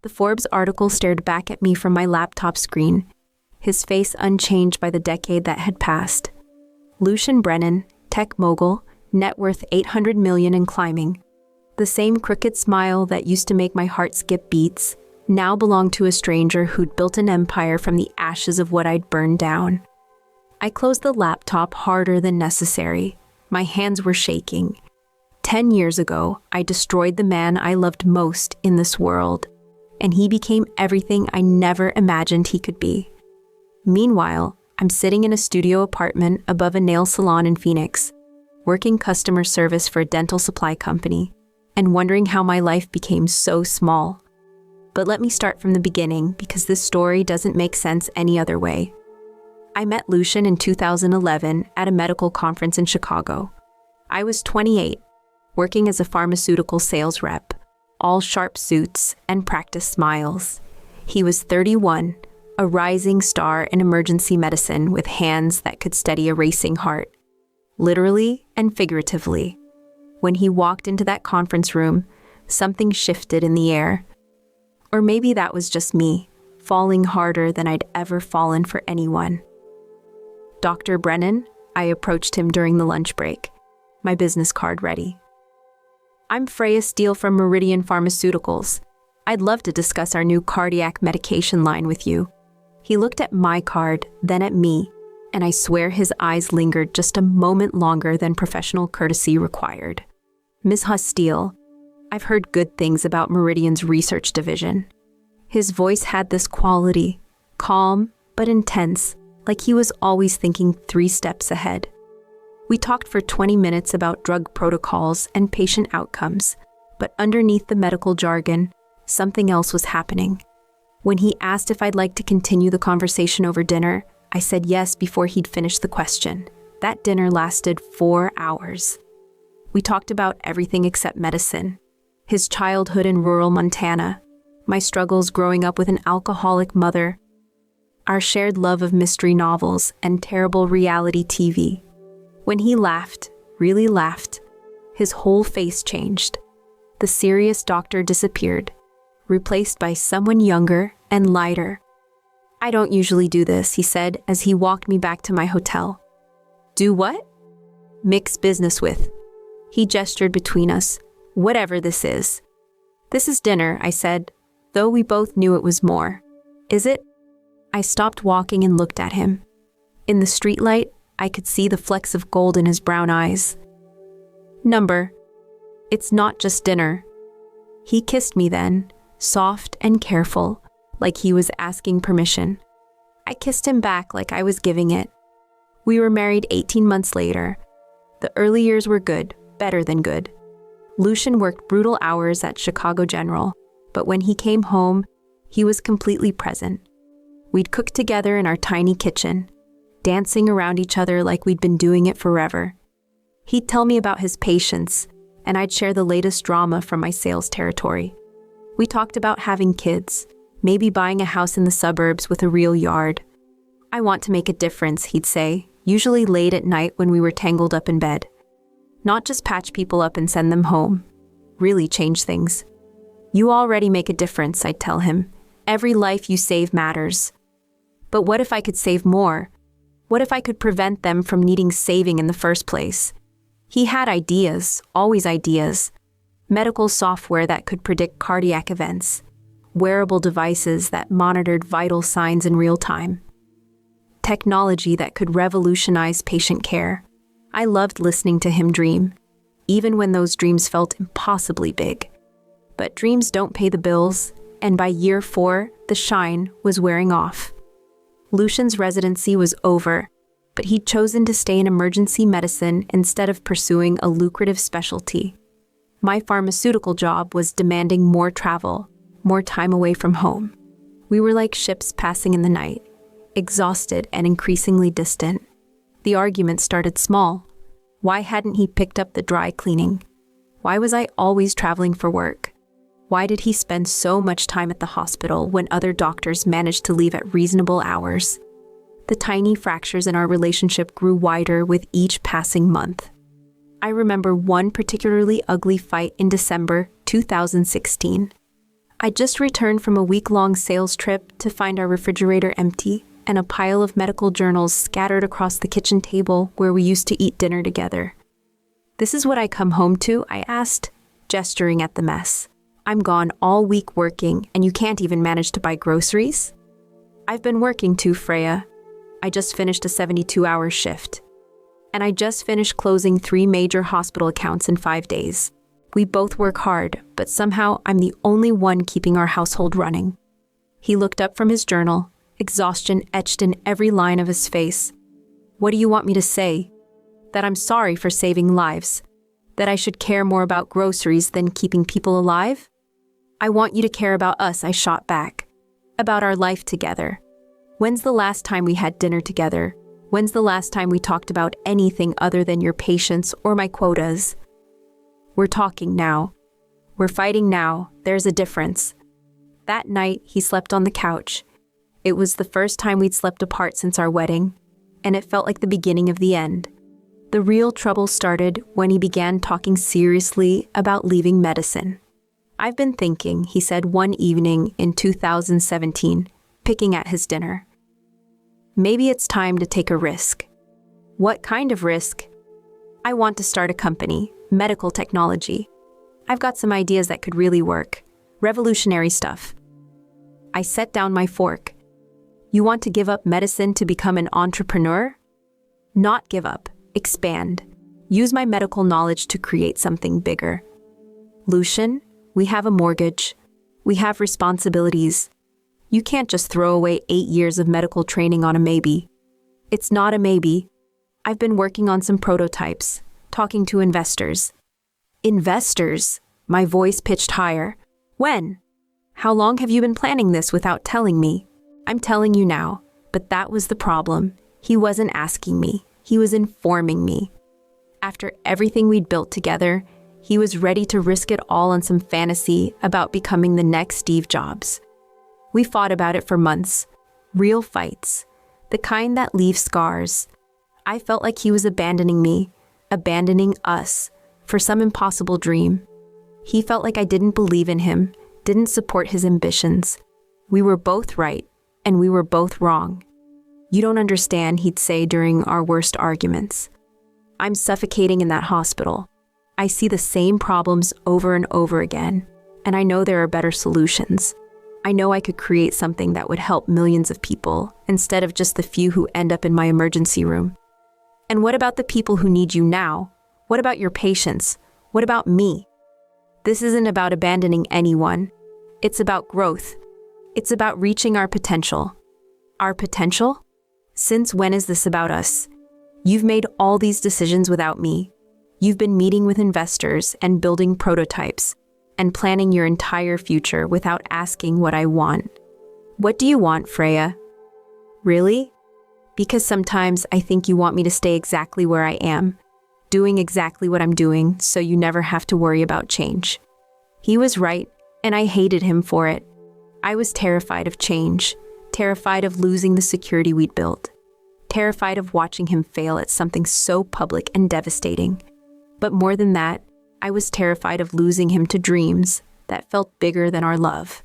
The Forbes article stared back at me from my laptop screen, his face unchanged by the decade that had passed. Lucian Brennan, tech mogul, net worth $800 million and climbing. The same crooked smile that used to make my heart skip beats now belonged to a stranger who'd built an empire from the ashes of what I'd burned down. I closed the laptop harder than necessary. My hands were shaking. 10 years ago, I destroyed the man I loved most in this world, and he became everything I never imagined he could be. Meanwhile, I'm sitting in a studio apartment above a nail salon in Phoenix, working customer service for a dental supply company, and wondering how my life became so small. But let me start from the beginning, because this story doesn't make sense any other way. I met Lucian in 2011 at a medical conference in Chicago. I was 28, working as a pharmaceutical sales rep, all sharp suits and practiced smiles. He was 31, a rising star in emergency medicine with hands that could steady a racing heart, literally and figuratively. When he walked into that conference room, something shifted in the air. Or maybe that was just me, falling harder than I'd ever fallen for anyone. Dr. Brennan, I approached him during the lunch break, my business card ready. I'm Freya Steele from Meridian Pharmaceuticals. I'd love to discuss our new cardiac medication line with you. He looked at my card, then at me, and I swear his eyes lingered just a moment longer than professional courtesy required. Ms. Steele, I've heard good things about Meridian's research division. His voice had this quality, calm but intense, like he was always thinking 3 steps ahead. We talked for 20 minutes about drug protocols and patient outcomes, but underneath the medical jargon, something else was happening. When he asked if I'd like to continue the conversation over dinner, I said yes before he'd finished the question. That dinner lasted 4 hours. We talked about everything except medicine. His childhood in rural Montana, my struggles growing up with an alcoholic mother, our shared love of mystery novels and terrible reality TV. When he laughed, really laughed, his whole face changed. The serious doctor disappeared, replaced by someone younger and lighter. I don't usually do this, he said as he walked me back to my hotel. Do what? Mix business with. He gestured between us. Whatever this is. This is dinner, I said, though we both knew it was more. Is it? I stopped walking and looked at him. In the streetlight, I could see the flecks of gold in his brown eyes. Number. It's not just dinner. He kissed me then, soft and careful, like he was asking permission. I kissed him back like I was giving it. We were married 18 months later. The early years were good, better than good. Lucian worked brutal hours at Chicago General, but when he came home, he was completely present. We'd cook together in our tiny kitchen, dancing around each other like we'd been doing it forever. He'd tell me about his patients, and I'd share the latest drama from my sales territory. We talked about having kids, maybe buying a house in the suburbs with a real yard. I want to make a difference, he'd say, usually late at night when we were tangled up in bed. Not just patch people up and send them home. Really change things. You already make a difference, I'd tell him. Every life you save matters. But what if I could save more? What if I could prevent them from needing saving in the first place? He had ideas, always ideas. Medical software that could predict cardiac events. Wearable devices that monitored vital signs in real time. Technology that could revolutionize patient care. I loved listening to him dream, even when those dreams felt impossibly big. But dreams don't pay the bills, and by year 4, the shine was wearing off. Lucian's residency was over, but he'd chosen to stay in emergency medicine instead of pursuing a lucrative specialty. My pharmaceutical job was demanding more travel, more time away from home. We were like ships passing in the night, exhausted and increasingly distant. The argument started small. Why hadn't he picked up the dry cleaning? Why was I always traveling for work? Why did he spend so much time at the hospital when other doctors managed to leave at reasonable hours? The tiny fractures in our relationship grew wider with each passing month. I remember one particularly ugly fight in December 2016. I just returned from a week-long sales trip to find our refrigerator empty and a pile of medical journals scattered across the kitchen table where we used to eat dinner together. "This is what I come home to?" I asked, gesturing at the mess. "I'm gone all week working, and you can't even manage to buy groceries?" "I've been working too, Freya. I just finished a 72-hour shift. And I just finished closing 3 major hospital accounts in 5 days. We both work hard, but somehow I'm the only one keeping our household running." He looked up from his journal, exhaustion etched in every line of his face. "What do you want me to say? That I'm sorry for saving lives? That I should care more about groceries than keeping people alive?" "I want you to care about us," I shot back. "About our life together. When's the last time we had dinner together? When's the last time we talked about anything other than your patients or my quotas? We're talking now. We're fighting now. There's a difference." That night, he slept on the couch. It was the first time we'd slept apart since our wedding, and it felt like the beginning of the end. The real trouble started when he began talking seriously about leaving medicine. "I've been thinking," he said one evening in 2017, picking at his dinner. "Maybe it's time to take a risk." "What kind of risk?" "I want to start a company, medical technology. I've got some ideas that could really work. Revolutionary stuff." I set down my fork. "You want to give up medicine to become an entrepreneur?" "Not give up, expand. Use my medical knowledge to create something bigger." "Lucian, we have a mortgage. We have responsibilities. You can't just throw away 8 years of medical training on a maybe." "It's not a maybe. I've been working on some prototypes, talking to investors." "Investors?" My voice pitched higher. "When? How long have you been planning this without telling me?" "I'm telling you now, but that was the problem. He wasn't asking me. He was informing me. After everything we'd built together, he was ready to risk it all on some fantasy about becoming the next Steve Jobs. We fought about it for months. Real fights. The kind that leave scars. I felt like he was abandoning me, abandoning us, for some impossible dream. He felt like I didn't believe in him, didn't support his ambitions. We were both right, and we were both wrong. "You don't understand," he'd say during our worst arguments. "I'm suffocating in that hospital. I see the same problems over and over again, and I know there are better solutions. I know I could create something that would help millions of people, instead of just the few who end up in my emergency room." "And what about the people who need you now? What about your patients? What about me?" "This isn't about abandoning anyone. It's about growth. It's about reaching our potential." "Our potential? Since when is this about us? You've made all these decisions without me. You've been meeting with investors and building prototypes and planning your entire future without asking what I want. What do you want, Freya?" "Really? Because sometimes I think you want me to stay exactly where I am, doing exactly what I'm doing, so you never have to worry about change." He was right, and I hated him for it. I was terrified of change, terrified of losing the security we'd built, terrified of watching him fail at something so public and devastating. But more than that, I was terrified of losing him to dreams that felt bigger than our love.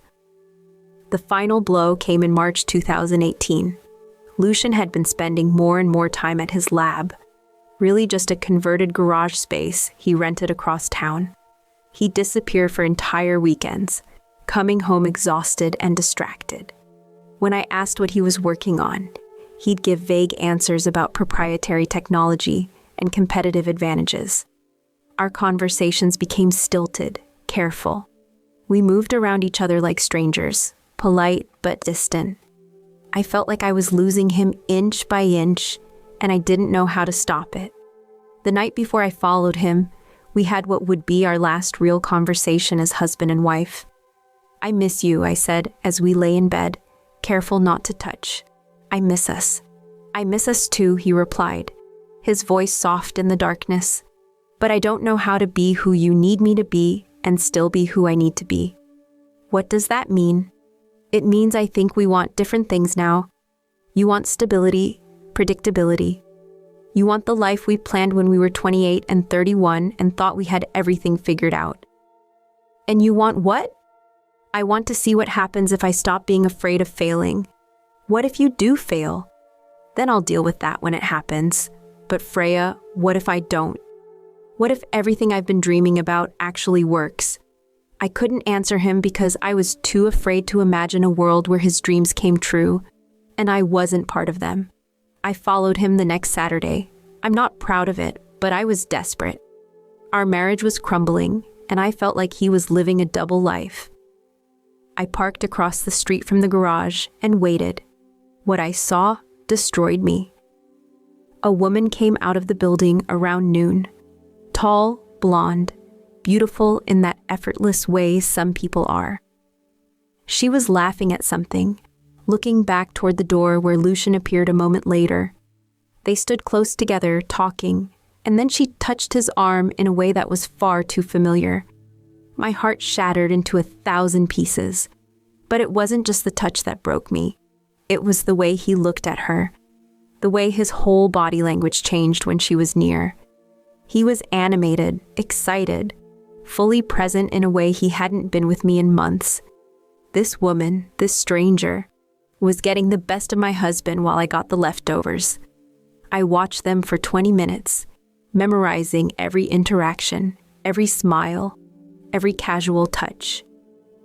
The final blow came in March 2018. Lucian had been spending more and more time at his lab, really just a converted garage space he rented across town. He'd disappear for entire weekends, coming home exhausted and distracted. When I asked what he was working on, he'd give vague answers about proprietary technology and competitive advantages. Our conversations became stilted, careful. We moved around each other like strangers, polite but distant. I felt like I was losing him inch by inch, and I didn't know how to stop it. The night before I followed him, we had what would be our last real conversation as husband and wife. "I miss you," I said as we lay in bed, careful not to touch. "I miss us." "I miss us too," he replied, his voice soft in the darkness. "But I don't know how to be who you need me to be and still be who I need to be." "What does that mean?" "It means I think we want different things now. You want stability, predictability. You want the life we planned when we were 28 and 31 and thought we had everything figured out. And you want what?" I want to see what happens if I stop being afraid of failing. What if you do fail? Then I'll deal with that when it happens. But Freya, what if I don't? What if everything I've been dreaming about actually works? I couldn't answer him because I was too afraid to imagine a world where his dreams came true, and I wasn't part of them. I followed him the next Saturday. I'm not proud of it, but I was desperate. Our marriage was crumbling, and I felt like he was living a double life. I parked across the street from the garage and waited. What I saw destroyed me. A woman came out of the building around noon. Tall, blonde, beautiful in that effortless way some people are. She was laughing at something, looking back toward the door where Lucian appeared a moment later. They stood close together, talking, and then she touched his arm in a way that was far too familiar. My heart shattered into 1,000 pieces. But it wasn't just the touch that broke me. It was the way he looked at her, the way his whole body language changed when she was near. He was animated, excited, fully present in a way he hadn't been with me in months. This woman, this stranger, was getting the best of my husband while I got the leftovers. I watched them for 20 minutes, memorizing every interaction, every smile, every casual touch.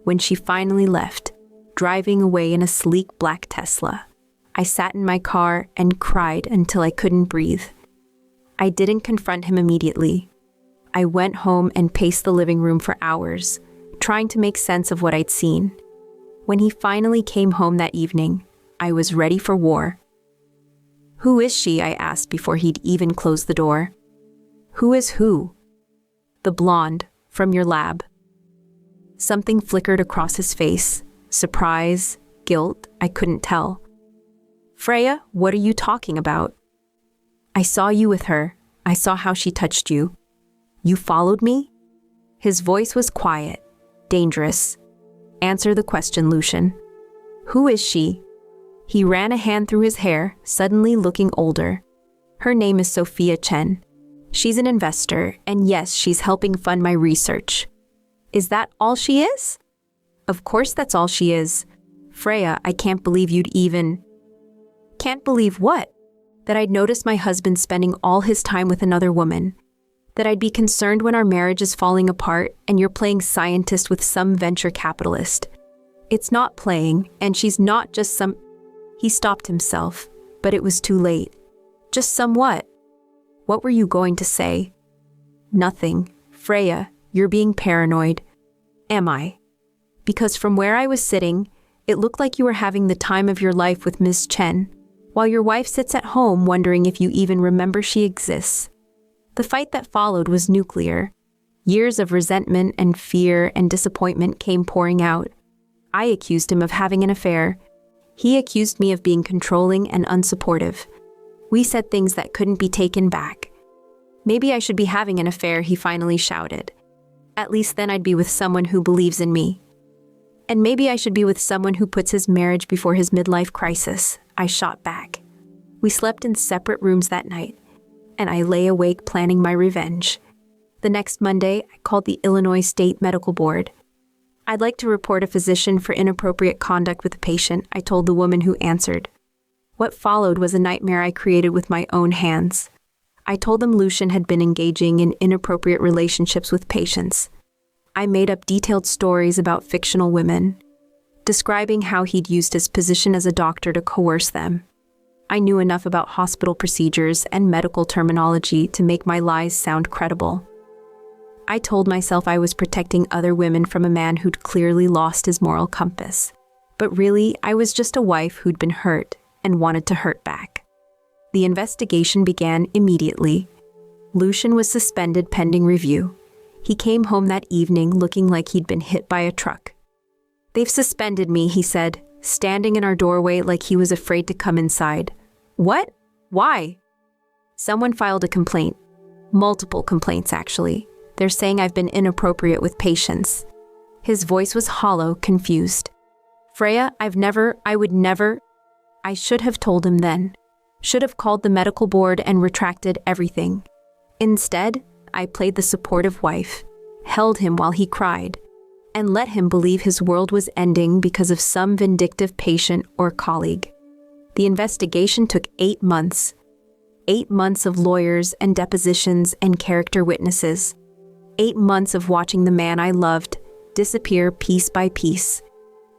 When she finally left, driving away in a sleek black Tesla, I sat in my car and cried until I couldn't breathe. I didn't confront him immediately. I went home and paced the living room for hours, trying to make sense of what I'd seen. When he finally came home that evening, I was ready for war. "Who is she?" I asked before he'd even closed the door. "Who is who?" "The blonde, from your lab." Something flickered across his face. Surprise, guilt, I couldn't tell. "Freya, what are you talking about?" "I saw you with her. I saw how she touched you." "You followed me?" His voice was quiet, dangerous. "Answer the question, Lucian." "Who is she?" He ran a hand through his hair, suddenly looking older. "Her name is Sophia Chen. She's an investor, and yes, she's helping fund my research." "Is that all she is?" "Of course that's all she is. Freya, I can't believe you'd even..." "Can't believe what?" "That I'd noticed my husband spending all his time with another woman. That I'd be concerned when our marriage is falling apart and you're playing scientist with some venture capitalist. It's not playing, and she's not just some..." He stopped himself, but it was too late. "Just some what?" "What were you going to say?" "Nothing. Freya, you're being paranoid." "Am I?" "Because from where I was sitting, it looked like you were having the time of your life with Ms. Chen, while your wife sits at home wondering if you even remember she exists." The fight that followed was nuclear. Years of resentment and fear and disappointment came pouring out. I accused him of having an affair. He accused me of being controlling and unsupportive. We said things that couldn't be taken back. "Maybe I should be having an affair," he finally shouted. "At least then I'd be with someone who believes in me. And maybe I should be with someone who puts his marriage before his midlife crisis," I shot back. We slept in separate rooms that night, and I lay awake planning my revenge. The next Monday, I called the Illinois State Medical Board. "I'd like to report a physician for inappropriate conduct with a patient," I told the woman who answered. What followed was a nightmare I created with my own hands. I told them Lucian had been engaging in inappropriate relationships with patients. I made up detailed stories about fictional women, describing how he'd used his position as a doctor to coerce them. I knew enough about hospital procedures and medical terminology to make my lies sound credible. I told myself I was protecting other women from a man who'd clearly lost his moral compass. But really, I was just a wife who'd been hurt and wanted to hurt back. The investigation began immediately. Lucian was suspended pending review. He came home that evening looking like he'd been hit by a truck. "They've suspended me," he said, standing in our doorway like he was afraid to come inside. "What? Why?" "Someone filed a complaint. Multiple complaints, actually. They're saying I've been inappropriate with patients." His voice was hollow, confused. "Freya, I would never..." I should have told him then. Should have called the medical board and retracted everything. Instead, I played the supportive wife, held him while he cried, and let him believe his world was ending because of some vindictive patient or colleague. The investigation took 8 months. 8 months of lawyers and depositions and character witnesses. 8 months of watching the man I loved disappear piece by piece.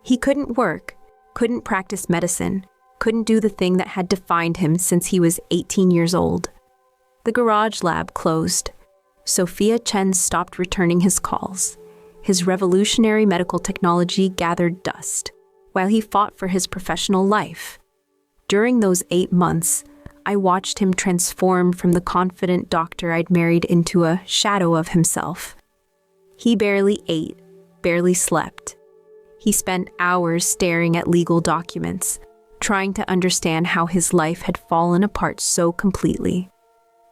He couldn't work, couldn't practice medicine, couldn't do the thing that had defined him since he was 18 years old. The garage lab closed. Sophia Chen stopped returning his calls. His revolutionary medical technology gathered dust, while he fought for his professional life. During those 8 months, I watched him transform from the confident doctor I'd married into a shadow of himself. He barely ate, barely slept. He spent hours staring at legal documents, trying to understand how his life had fallen apart so completely.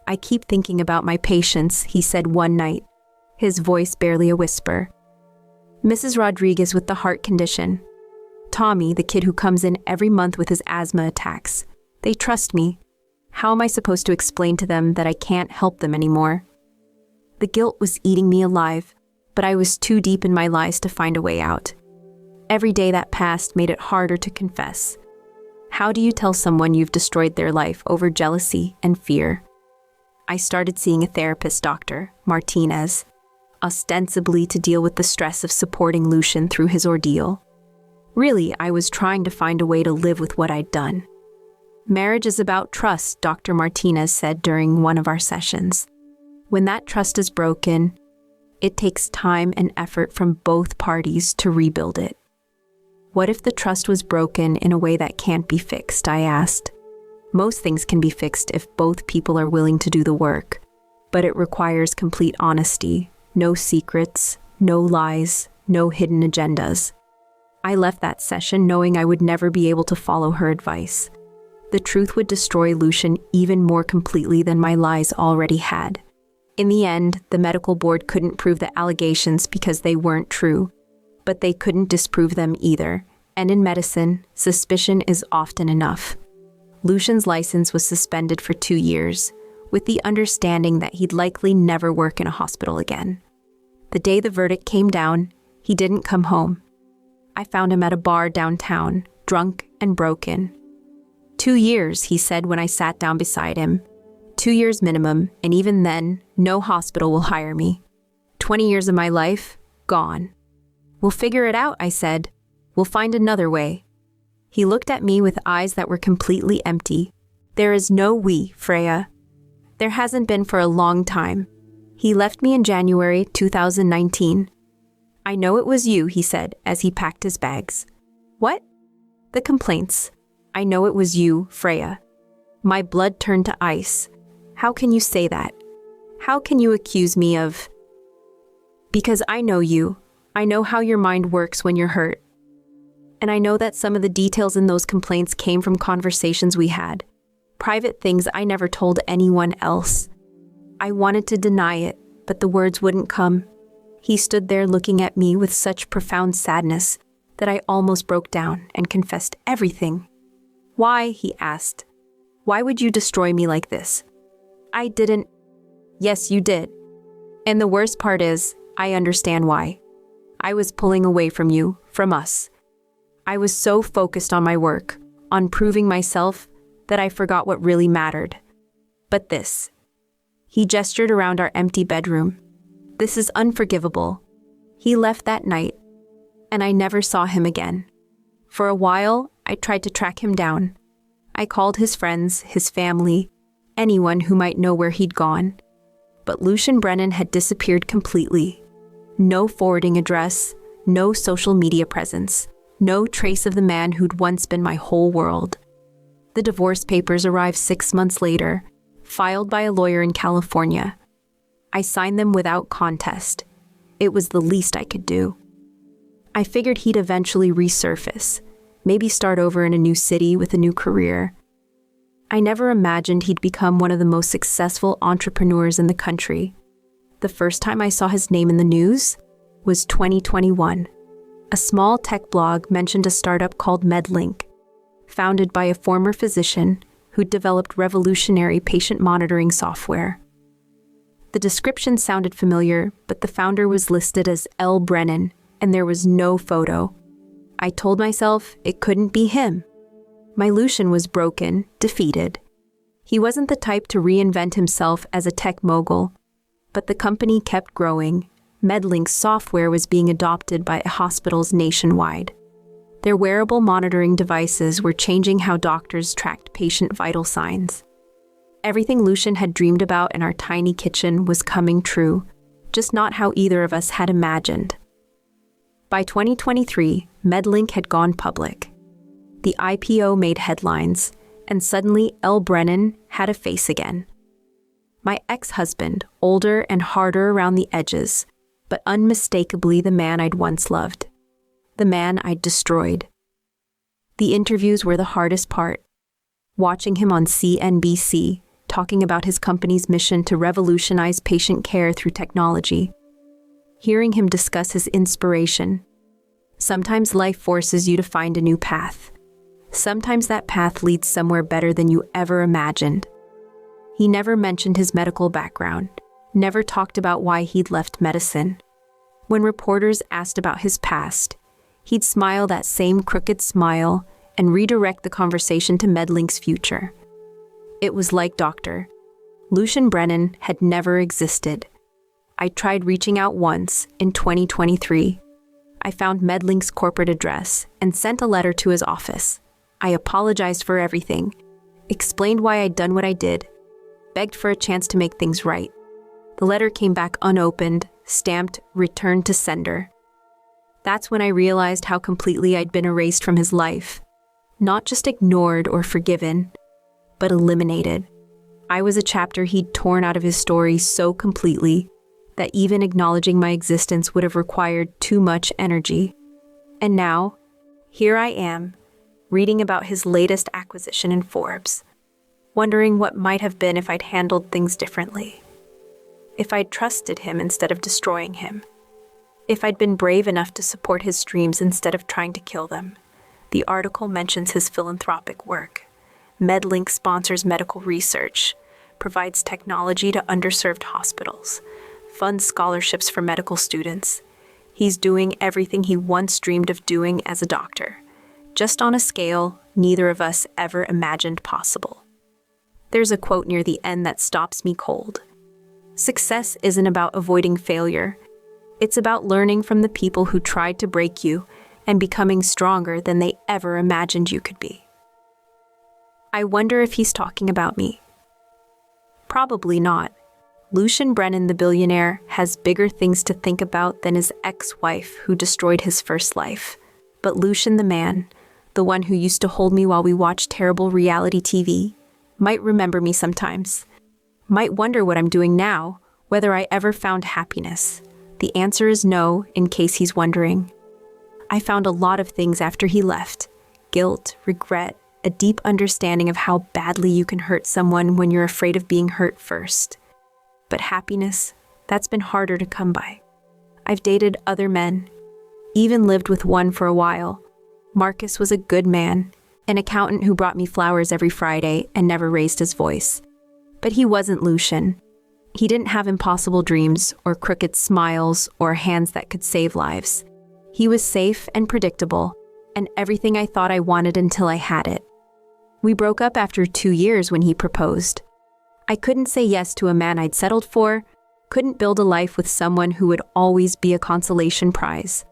"I keep thinking about my patients," he said one night, his voice barely a whisper. "Mrs. Rodriguez with the heart condition. Tommy, the kid who comes in every month with his asthma attacks. They trust me. How am I supposed to explain to them that I can't help them anymore?" The guilt was eating me alive, but I was too deep in my lies to find a way out. Every day that passed made it harder to confess. How do you tell someone you've destroyed their life over jealousy and fear? I started seeing a therapist, Dr. Martinez, ostensibly to deal with the stress of supporting Lucian through his ordeal. Really, I was trying to find a way to live with what I'd done. "Marriage is about trust," Dr. Martinez said during one of our sessions. "When that trust is broken, it takes time and effort from both parties to rebuild it." "What if the trust was broken in a way that can't be fixed?" I asked. "Most things can be fixed if both people are willing to do the work, but it requires complete honesty, no secrets, no lies, no hidden agendas." I left that session knowing I would never be able to follow her advice. The truth would destroy Lucian even more completely than my lies already had. In the end, the medical board couldn't prove the allegations because they weren't true, but they couldn't disprove them either. And in medicine, suspicion is often enough. Lucian's license was suspended for 2 years, with the understanding that he'd likely never work in a hospital again. The day the verdict came down, he didn't come home. I found him at a bar downtown, drunk and broken. 2 years, he said when I sat down beside him. 2 years minimum, and even then, no hospital will hire me. 20 years of my life, gone. "We'll figure it out," I said. "We'll find another way." He looked at me with eyes that were completely empty. "There is no we, Freya. There hasn't been for a long time." He left me in January 2019. "I know it was you," he said as he packed his bags. "What?" "The complaints. I know it was you, Freya." My blood turned to ice. "How can you say that? How can you accuse me of—" "Because I know you. I know how your mind works when you're hurt. And I know that some of the details in those complaints came from conversations we had, private things I never told anyone else. I wanted to deny it, but the words wouldn't come." He stood there looking at me with such profound sadness that I almost broke down and confessed everything. "Why?" he asked. "Why would you destroy me like this?" "I didn't." "Yes, you did. And the worst part is, I understand why. I was pulling away from you, from us. I was so focused on my work, on proving myself, that I forgot what really mattered. But this." He gestured around our empty bedroom. "This is unforgivable." He left that night, and I never saw him again. For a while, I tried to track him down. I called his friends, his family, anyone who might know where he'd gone. But Lucian Brennan had disappeared completely. No forwarding address, no social media presence, no trace of the man who'd once been my whole world. The divorce papers arrived 6 months later, filed by a lawyer in California. I signed them without contest. It was the least I could do. I figured he'd eventually resurface, maybe start over in a new city with a new career. I never imagined he'd become one of the most successful entrepreneurs in the country. The first time I saw his name in the news was 2021. A small tech blog mentioned a startup called MedLink, founded by a former physician who developed revolutionary patient monitoring software. The description sounded familiar, but the founder was listed as L. Brennan, and there was no photo. I told myself it couldn't be him. My Lucian was broken, defeated. He wasn't the type to reinvent himself as a tech mogul, but the company kept growing. MedLink's software was being adopted by hospitals nationwide. Their wearable monitoring devices were changing how doctors tracked patient vital signs. Everything Lucian had dreamed about in our tiny kitchen was coming true, just not how either of us had imagined. By 2023, MedLink had gone public. The IPO made headlines, and suddenly L. Brennan had a face again. My ex-husband, older and harder around the edges, but unmistakably the man I'd once loved. The man I'd destroyed. The interviews were the hardest part. Watching him on CNBC, talking about his company's mission to revolutionize patient care through technology. Hearing him discuss his inspiration. Sometimes life forces you to find a new path. Sometimes that path leads somewhere better than you ever imagined. He never mentioned his medical background, never talked about why he'd left medicine. When reporters asked about his past, he'd smile that same crooked smile and redirect the conversation to MedLink's future. It was like Dr. Lucian Brennan had never existed. I tried reaching out once in 2023. I found MedLink's corporate address and sent a letter to his office. I apologized for everything, explained why I'd done what I did, begged for a chance to make things right. The letter came back unopened, stamped "Returned to sender." That's when I realized how completely I'd been erased from his life. Not just ignored or forgiven, but eliminated. I was a chapter he'd torn out of his story so completely that even acknowledging my existence would have required too much energy. And now, here I am, reading about his latest acquisition in Forbes, wondering what might have been if I'd handled things differently. If I'd trusted him instead of destroying him. If I'd been brave enough to support his dreams instead of trying to kill them. The article mentions his philanthropic work. MedLink sponsors medical research, provides technology to underserved hospitals, funds scholarships for medical students. He's doing everything he once dreamed of doing as a doctor, just on a scale neither of us ever imagined possible. There's a quote near the end that stops me cold. Success isn't about avoiding failure. It's about learning from the people who tried to break you and becoming stronger than they ever imagined you could be. I wonder if he's talking about me. Probably not. Lucian Brennan, the billionaire, has bigger things to think about than his ex-wife who destroyed his first life. But Lucian the man, the one who used to hold me while we watched terrible reality TV, might remember me sometimes. Might wonder what I'm doing now, whether I ever found happiness. The answer is no, in case he's wondering. I found a lot of things after he left. Guilt, regret, a deep understanding of how badly you can hurt someone when you're afraid of being hurt first. But happiness, that's been harder to come by. I've dated other men, even lived with one for a while. Marcus was a good man, an accountant who brought me flowers every Friday and never raised his voice. But he wasn't Lucian. He didn't have impossible dreams or crooked smiles or hands that could save lives. He was safe and predictable, and everything I thought I wanted until I had it. We broke up after 2 years when he proposed. I couldn't say yes to a man I'd settled for, couldn't build a life with someone who would always be a consolation prize.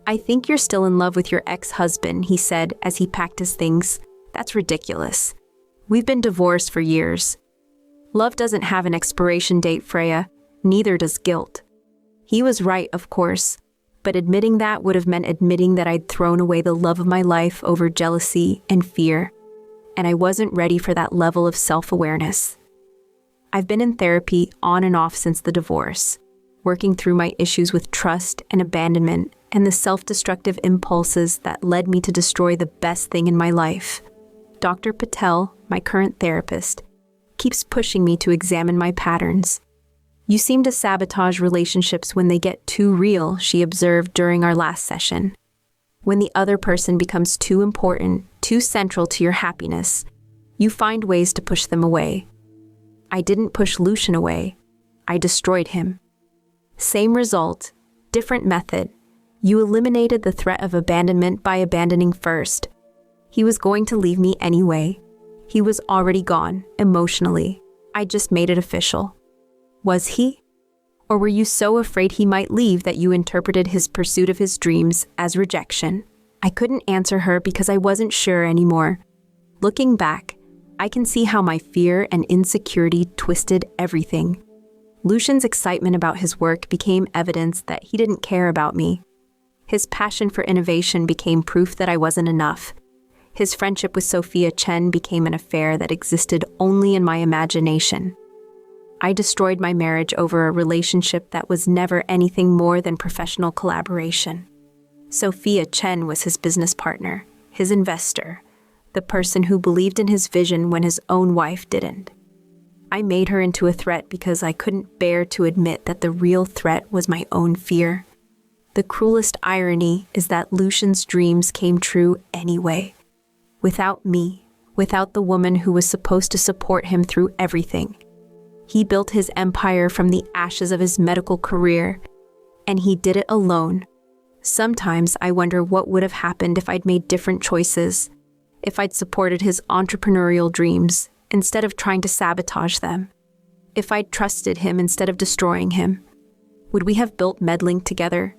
"I think you're still in love with your ex-husband," he said as he packed his things. "That's ridiculous. We've been divorced for years." Love doesn't have an expiration date, Freya. Neither does guilt. He was right, of course, but admitting that would have meant admitting that I'd thrown away the love of my life over jealousy and fear, and I wasn't ready for that level of self-awareness. I've been in therapy on and off since the divorce, working through my issues with trust and abandonment and the self-destructive impulses that led me to destroy the best thing in my life. Dr. Patel, my current therapist, keeps pushing me to examine my patterns. "You seem to sabotage relationships when they get too real," she observed during our last session. "When the other person becomes too important, too central to your happiness, you find ways to push them away." I didn't push Lucian away. I destroyed him. Same result, different method. You eliminated the threat of abandonment by abandoning first. He was going to leave me anyway. He was already gone, emotionally. I just made it official. Was he? Or were you so afraid he might leave that you interpreted his pursuit of his dreams as rejection? I couldn't answer her because I wasn't sure anymore. Looking back, I can see how my fear and insecurity twisted everything. Lucian's excitement about his work became evidence that he didn't care about me. His passion for innovation became proof that I wasn't enough. His friendship with Sophia Chen became an affair that existed only in my imagination. I destroyed my marriage over a relationship that was never anything more than professional collaboration. Sophia Chen was his business partner, his investor, the person who believed in his vision when his own wife didn't. I made her into a threat because I couldn't bear to admit that the real threat was my own fear. The cruelest irony is that Lucian's dreams came true anyway. Without me, without the woman who was supposed to support him through everything. He built his empire from the ashes of his medical career, and he did it alone. Sometimes I wonder what would have happened if I'd made different choices, if I'd supported his entrepreneurial dreams instead of trying to sabotage them, if I'd trusted him instead of destroying him. Would we have built MedLink together?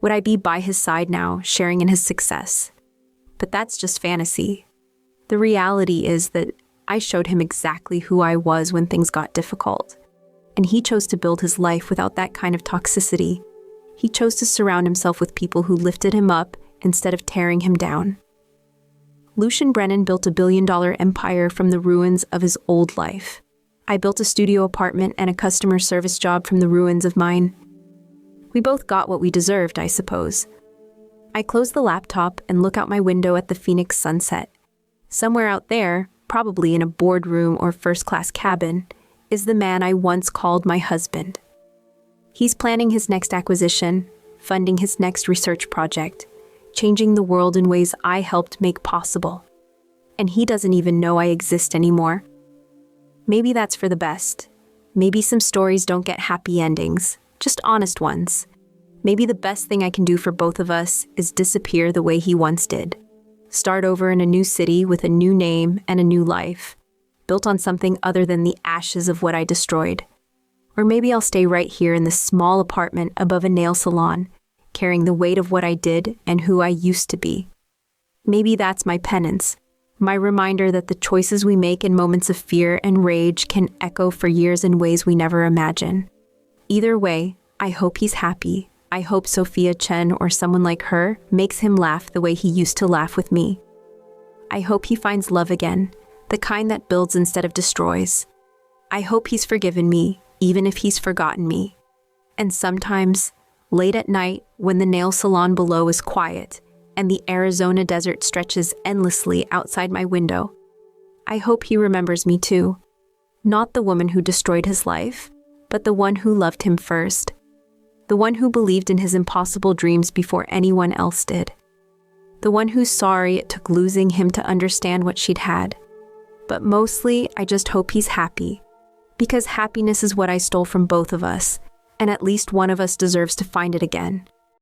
Would I be by his side now, sharing in his success? But that's just fantasy. The reality is that I showed him exactly who I was when things got difficult. And he chose to build his life without that kind of toxicity. He chose to surround himself with people who lifted him up instead of tearing him down. Lucian Brennan built a billion-dollar empire from the ruins of his old life. I built a studio apartment and a customer service job from the ruins of mine. We both got what we deserved, I suppose. I close the laptop and look out my window at the Phoenix sunset. Somewhere out there, probably in a boardroom or first-class cabin, is the man I once called my husband. He's planning his next acquisition, funding his next research project, changing the world in ways I helped make possible. And he doesn't even know I exist anymore. Maybe that's for the best. Maybe some stories don't get happy endings, just honest ones. Maybe the best thing I can do for both of us is disappear the way he once did. Start over in a new city with a new name and a new life, built on something other than the ashes of what I destroyed. Or maybe I'll stay right here in this small apartment above a nail salon, carrying the weight of what I did and who I used to be. Maybe that's my penance, my reminder that the choices we make in moments of fear and rage can echo for years in ways we never imagine. Either way, I hope he's happy. I hope Sophia Chen or someone like her makes him laugh the way he used to laugh with me. I hope he finds love again, the kind that builds instead of destroys. I hope he's forgiven me, even if he's forgotten me. And sometimes, late at night, when the nail salon below is quiet and the Arizona desert stretches endlessly outside my window, I hope he remembers me too. Not the woman who destroyed his life, but the one who loved him first. The one who believed in his impossible dreams before anyone else did. The one who's sorry it took losing him to understand what she'd had. But mostly, I just hope he's happy. Because happiness is what I stole from both of us, and at least one of us deserves to find it again.